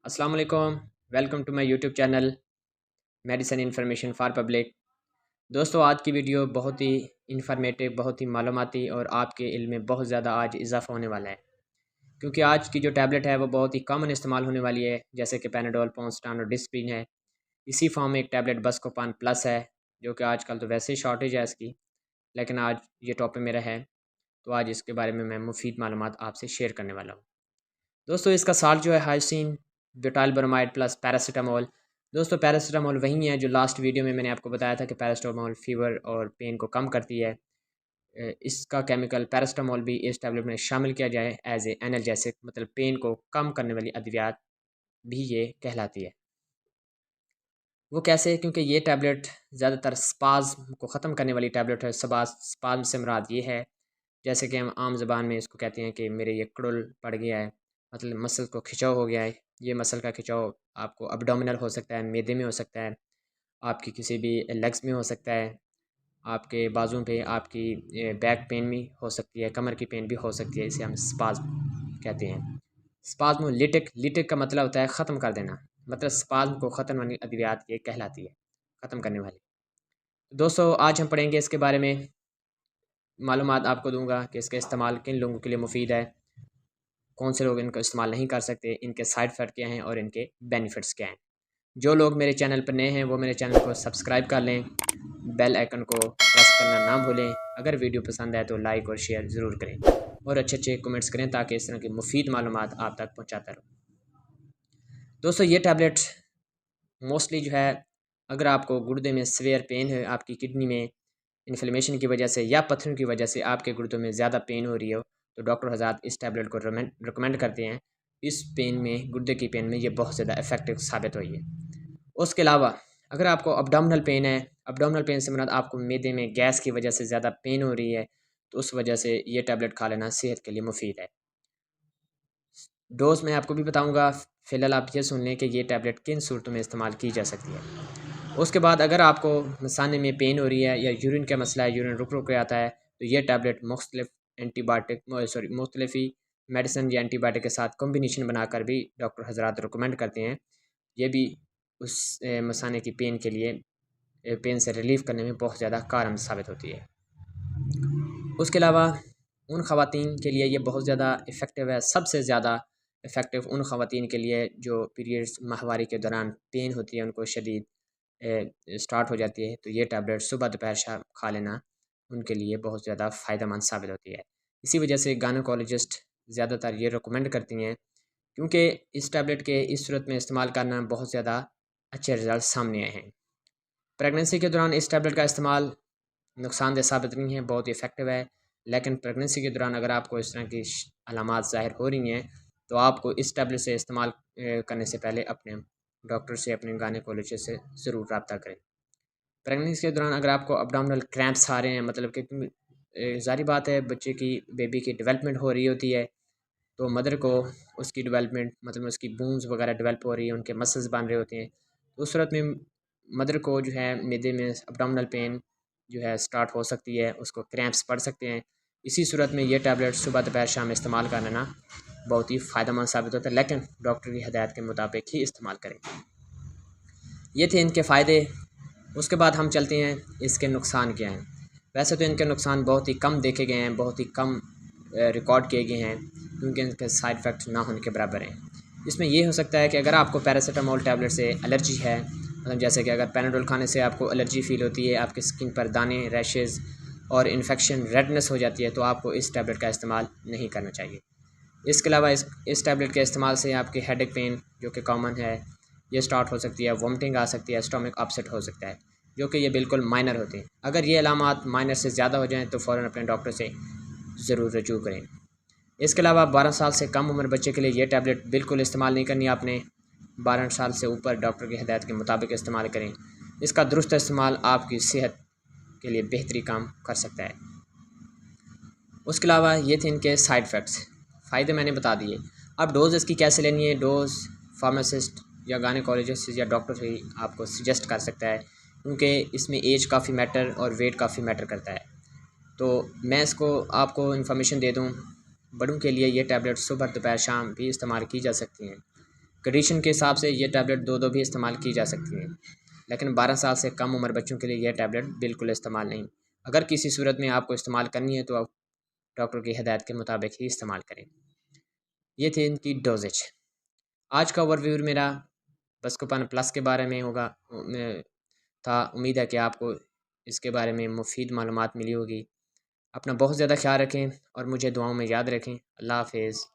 अस्सलाम वालेकुम। Welcome to my YouTube channel medicine information for public. दोस्तों, आज की वीडियो बहुत ही इन्फॉर्मेटिव, बहुत ही मालूमाती और आपके इल्म में बहुत ज़्यादा आज इजाफ़ा होने वाला है, क्योंकि आज की जो टैबलेट है वो बहुत ही कॉमन इस्तेमाल होने वाली है, जैसे कि पैनाडोल, पॉन्स्टान और डिस्प्रिन है। इसी फॉर्म में एक टैबलेट बस्कोपान प्लस है, जो कि आजकल तो वैसे ही शॉर्टेज है इसकी, लेकिन आज ये टॉपिक मेरा है, तो आज इसके बारे में मैं मुफीद मालूमात आपसे शेयर करने वाला हूँ। दोस्तों, इसका साल्ट जो है हाइसिन ब्यूटाइल ब्रोमाइड प्लस पैरासीटामोल। दोस्तों, पैरासीटामोल वही है जो लास्ट वीडियो में मैंने आपको बताया था कि पैरासीटामोल फीवर और पेन को कम करती है। इसका केमिकल पैरासीटामोल भी इस टैबलेट में शामिल किया जाए एज ए एनाल्जेसिक, मतलब पेन को कम करने वाली अद्वियात भी ये कहलाती है। वो कैसे? क्योंकि ये टैबलेट ज़्यादातर स्पाज़्म को ख़त्म करने वाली टैबलेट है। स्पाज़्म से मुराद ये है, जैसे कि हम आम ज़बान में इसको कहते हैं कि मेरे ये कुड़ुल पड़ गया है, मतलब मसल को खिंचाव हो गया है। ये मसल का खिंचाव आपको अब्डोमिनल हो सकता है, मैदे में हो सकता है, आपकी किसी भी लेग्स में हो सकता है, आपके बाजुओं पे आपकी बैक पेन भी हो सकती है, कमर की पेन भी हो सकती है। इसे हम स्पाज़्म कहते हैं। स्पाज़्म लिटिक, लिटिक का मतलब होता है ख़त्म कर देना, मतलब स्पाज़्म को ख़त्म वाली अद्वियात ये कहलाती है, ख़त्म करने वाली। दोस्तों, आज हम पढ़ेंगे इसके बारे में, मालूमात आपको दूंगा कि इसका इस्तेमाल किन लोगों के लिए मुफीद है, कौन से लोग इनका इस्तेमाल नहीं कर सकते, इनके साइड इफ़ेक्ट क्या हैं और इनके बेनिफिट्स क्या हैं। जो लोग मेरे चैनल पर नए हैं वो मेरे चैनल को सब्सक्राइब कर लें, बेल आइकन को प्रेस करना ना भूलें। अगर वीडियो पसंद आए तो लाइक और शेयर ज़रूर करें और अच्छे अच्छे कमेंट्स करें, ताकि इस तरह की मुफीद मालूमात आप तक पहुँचाता रहूँ। दोस्तों, ये टैबलेट मोस्टली जो है, अगर आपको गुर्दे में सीवियर पेन है, आपकी किडनी में इन्फ्लेमेशन की वजह से या पत्थरों की वजह से आपके गुर्दों में ज़्यादा पेन हो रही हो, तो डॉक्टर हज़रात इस टैबलेट को रिकमेंड करते हैं। इस पेन में, गुर्दे की पेन में ये बहुत ज़्यादा इफेक्टिव साबित हुई है। उसके अलावा अगर आपको अब्डोमिनल पेन है, अब्डोमिनल पेन से मुराद आपको मैदे में गैस की वजह से ज़्यादा पेन हो रही है, तो उस वजह से ये टैबलेट खा लेना सेहत के लिए मुफीद है। डोज़ मैं आपको भी बताऊँगा, फ़िलहाल आप ये सुन लें कि ये टैबलेट किन सूरतों में इस्तेमाल की जा सकती है। उसके बाद अगर आपको मसाने में पेन हो रही है या यूरिन का मसला है, यूरिन रुक रुक के आता है, तो ये टैबलेट मुख्तलिफ़ ही मेडिसिन या एंटीबायोटिक के साथ कॉम्बिनेशन बनाकर भी डॉक्टर हज़रात रिकमेंड करते हैं। ये भी उस मसाने की पेन के लिए, पेन से रिलीफ़ करने में बहुत ज़्यादा कारगर साबित होती है। उसके अलावा उन ख़वातीन के लिए ये बहुत ज़्यादा इफ़ेक्टिव है, सबसे ज़्यादा इफ़ेक्टिव उन ख़वातीन के लिए जो पीरियड्स, माहवारी के दौरान पेन होती है, उनको शदीद स्टार्ट हो जाती है, तो ये टैबलेट सुबह दोपहर शाम खा लेना उनके लिए बहुत ज़्यादा फ़ायदेमंद साबित होती है। इसी वजह से गायनेकोलॉजिस्ट ज़्यादातर ये रिकमेंड करती हैं, क्योंकि इस टैबलेट के इस सूरत में इस्तेमाल करना बहुत ज़्यादा अच्छे रिज़ल्ट सामने आए हैं। प्रेगनेंसी के दौरान इस टैबलेट का इस्तेमाल नुकसानदेह साबित नहीं है, बहुत इफ़ेक्टिव है। लेकिन प्रेगनेंसी के दौरान अगर आपको इस तरह की अलामात ज़ाहिर हो रही हैं, तो आपको इस टैबलेट से इस्तेमाल करने से पहले अपने डॉक्टर से, अपने गायनेकोलॉजिस्ट से ज़रूर रब्ता करें। प्रेगनेंसी के दौरान अगर आपको अब्डोमिनल क्रैम्प्स आ रहे हैं, मतलब कि ज़ाहिर बात है, बच्चे की, बेबी की डेवलपमेंट हो रही होती है, तो मदर को उसकी डेवलपमेंट, मतलब उसकी बोन्स वगैरह डेवलप हो रही है, उनके मसल्स बन रहे होते हैं, तो उस सूरत में मदर को जो है मैदे में अब्डोमिनल पेन जो है स्टार्ट हो सकती है, उसको क्रैम्प्स पड़ सकते हैं। इसी सूरत में ये टैबलेट सुबह दोपहर शाम इस्तेमाल कर लेना बहुत ही फ़ायदेमंद साबित होता है, लेकिन डॉक्टर की हदायत के मुताबिक ही इस्तेमाल करें। ये थे इनके फ़ायदे। उसके बाद हम चलते हैं इसके नुकसान क्या हैं। वैसे तो इनके नुकसान बहुत ही कम देखे गए हैं, बहुत ही कम रिकॉर्ड किए गए हैं, क्योंकि इनके साइड इफ़ेक्ट ना होने के बराबर हैं। इसमें ये हो सकता है कि अगर आपको पैरासीटामोल टैबलेट से एलर्जी है, मतलब जैसे कि अगर पैनाडोल खाने से आपको एलर्जी फ़ील होती है, आपकी स्किन पर दाने, रैशेज़ और इन्फेक्शन, रेडनेस हो जाती है, तो आपको इस टैबलेट का इस्तेमाल नहीं करना चाहिए। इसके अलावा इस टैबलेट के इस्तेमाल से आपकी हेडेक पेन, जो कि कॉमन है, ये स्टार्ट हो सकती है, वॉमिटिंग आ सकती है, स्टमक अपसेट हो सकता है, जो कि ये बिल्कुल माइनर होते हैं। अगर ये अलामात माइनर से ज़्यादा हो जाएँ तो फ़ौरन अपने डॉक्टर से ज़रूर रजू करें। इसके अलावा 12 साल से कम उम्र बच्चे के लिए ये टैबलेट बिल्कुल इस्तेमाल नहीं करनी आपने। 12 साल से ऊपर डॉक्टर की हिदायत के मुताबिक इस्तेमाल करें। इसका दुरुस्त इस्तेमाल आपकी सेहत के लिए बेहतरी काम कर सकता है। उसके अलावा ये थे इनके साइड इफ़ेक्ट्स। फ़ायदे मैंने बता दिए। अब डोज़ इसकी कैसे लेनी है, डोज़ फार्मासिस्ट या गायनेकोलॉजिस्ट या डॉक्टर ही आपको सजेस्ट कर सकता है, क्योंकि इसमें एज काफ़ी मैटर और वेट काफ़ी मैटर करता है। तो मैं इसको आपको इन्फॉर्मेशन दे दूँ, बड़ों के लिए ये टैबलेट सुबह दोपहर शाम भी इस्तेमाल की जा सकती हैं। کنڈیشن کے حساب سے یہ ٹیبلٹ دو بھی استعمال کی جا سکتی ہیں، لیکن 12 سال سے کم عمر بچوں کے لیے یہ ٹیبلٹ بالکل استعمال نہیں۔ اگر کسی صورت میں آپ کو استعمال کرنی ہے تو آپ ڈاکٹر کی ہدایت کے مطابق ہی استعمال کریں۔ یہ تھے ان کی ڈوزیج۔ آج کا اوور ویو میرا بسکوپن پلس کے بارے میں تھا۔ امید ہے کہ آپ کو اس کے بارے میں مفید معلومات ملی ہوگی۔ اپنا بہت زیادہ خیال رکھیں اور مجھے دعاؤں میں یاد رکھیں۔ اللہ حافظ۔